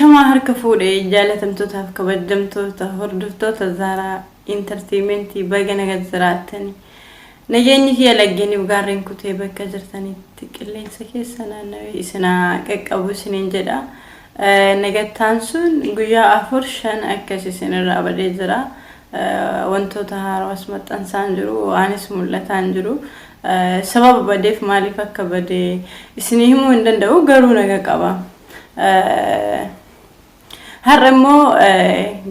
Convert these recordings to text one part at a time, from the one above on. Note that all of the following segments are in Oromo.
Ashama harka fuudhee jaalatamtootaaf kabajamtoota hordoftoota Zaaraa Entertainmentii baga nagaa jiraatanii nageenyi fi alaggeenii gaarreen kutee bakka jirtanitti qilleensa keessa naannawee isinaa qaqqabu isiniin jedha. Nagattaan sun guyyaa 4-5 akkas isinirraa badee jira. Wantoota haaraas maxxansaan jiru waanis mul'ataan jiru. Sababa badeef maaliif akka badee isinii himuu hin danda'u garuu naga qaba. Har'ammoo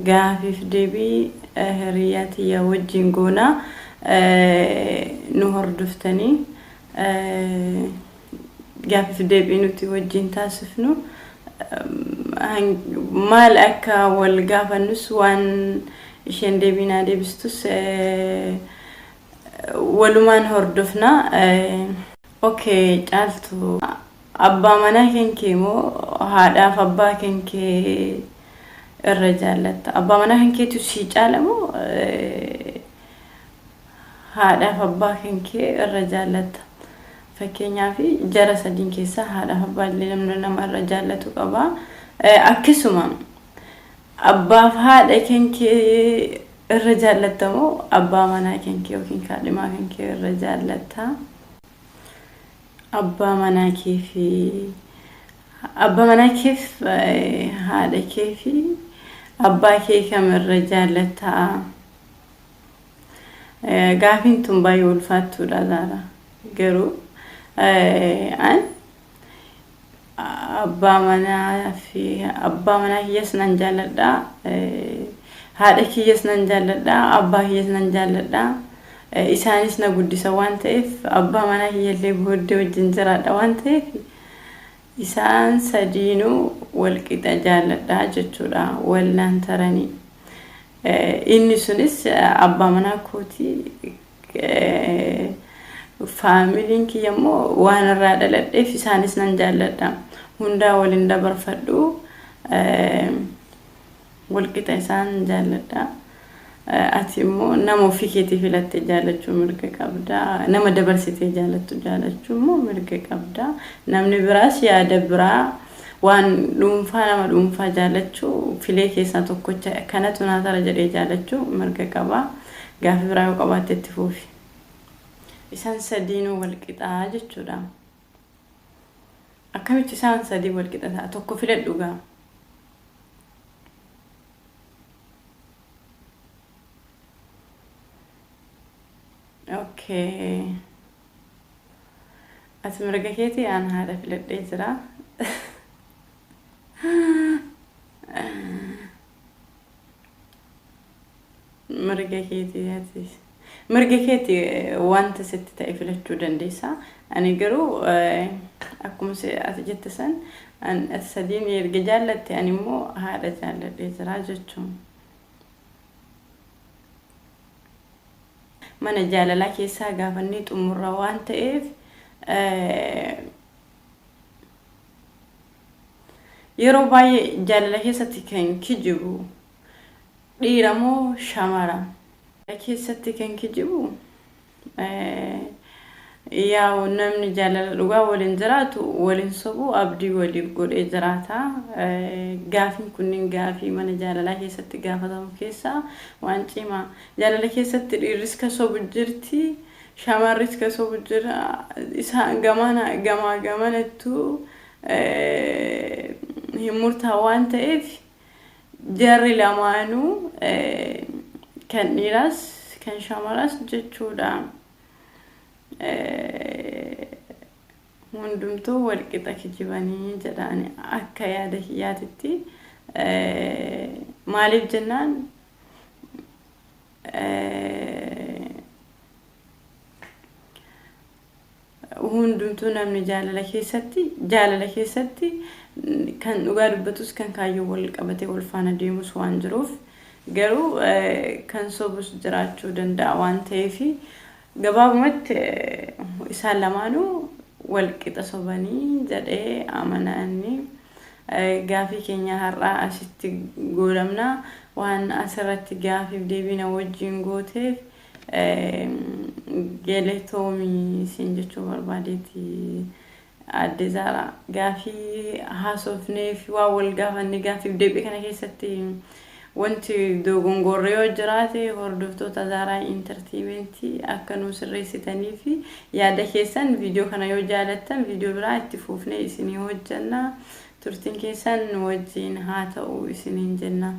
gaafiif deebii hiriyaati yaa wajjin goona nu hordoftanii gaafiif deebii nuti wajjin taasifnu maal akka wal gaafannus waan isheen deebiinaa deebistus walumaan hordofna. Okay, caaltu abbaa manaa kenkee moo haadhaaf abbaa kenkee irra jaallata? Abbaa manaa kenkeetu si caala moo haadhaaf abbaa kenkee irra jaallata? Fakkeenyaaf jara sadiin keessaa haadhaaf abbaa illee namni nama irra jaallatu qaba. Akkasuma abbaaf haadha kenkee irra jaallata moo abbaa manaa kenkee yookiin kaadhimaa kenkee irra jaallata? Abba manaa keefi haadha keefi abbaa kee kamirra jaallata? Gaafiin tun baay'ee ulfaattuudha Zaara. Garuu an abbaa manaa kiyyas nan jaalladha, haadha kiyyas nan jaalladha, abbaa kiyyas nan jaalladha. Isaanis na guddisa waan ta'eef abbaa manaa kiyyallee booddee wajjin jiraadha waan ta'eef isaan sadiinuu wal qixa jaalladha jechuudha, wal naan taranii. Inni sunis abbaa manaa kooti faamiliin kiyya immoo waan irraa dhaladheef isaanis nan jaalladha. Hundaa waliin dabarfadhu, wal qixa isaan jaalladha. Ati immoo nama ofii keetii filattee jaallachuu mirga qabda. Nama dabarsitee jaallattu jaallachuu immoo mirga qabda. Namni biraas yaada biraa waan dhuunfaa nama dhuunfaa jaallachuu filee keessaa tokkocha kanatu naa tara jedhee jaallachuu mirga qaba. Gaafi biraa yoo qabaatte itti fuufi. Isaan sadiinuu wal qixaa jechuudha. Akkamitti isaan sadii wal qixa ta'a? Tokko filadhu gaa. Okay. As mirga keetii aan haadha filadhee jira. Mirga keetii wanta sitti ta'e filachuu dandeessa. Ani garuu akkuma ati jette san ati sadiin erga jaallatte ani immoo haadha jaalladhee jira jechuun. Mana jaalalaa keessaa gaafannee xumurra waan ta'eef yeroo baay'ee jaalala keessatti kan kijibu dhiira moo shamara? Keessatti kan kijibu yaa namni jaalala dhugaa waliin jiraatu waliin sobu abdii waliif godhee jiraata. Gaafiin kunniin gaafii mana jaalalaa keessatti gaafatamu keessaa waan cimaa. Jaalala keessatti dhiirris ka sobu jirti, shamarris ka sobu jira. Isaan gamanattuu hin murtaa waan ta'eef jarri lamaanuu kan dhiiraas kan shamaraas jechuudha. Hundumtuu wal qixa kijibanii jedhani akka yaada kiyyaatitti. Maaliif jennaan hundumtuu namni jaalala keessatti kan dhugaa dubbatus kan kaayyoo wal qabatee wal faana deemus waan jiruuf garuu kan sobus jiraachuu danda'a waan ta'eef gabaabumatti isaan lamaanuu wal qixa sobanii jedhee amananii. Gaafii keenya har'aa asitti godhamna waan asirratti gaafiif deebiina wajjin gooteef galatoomii siin jechuu barbaadeeti adde Zara gaafii haasofnee fi waa wal gaafanne gaafii deebii kana keessatti wanti dogongorree yoo jiraate hordoftoota Zara Entertainment akka nu sirreessitanii fi yaada keessan viidiyoo kana yoo jaalattan viidiyoo biraa itti fuufnee isinii hojjanna turtiin keessan wajjin haa ta'u isiniin jenna.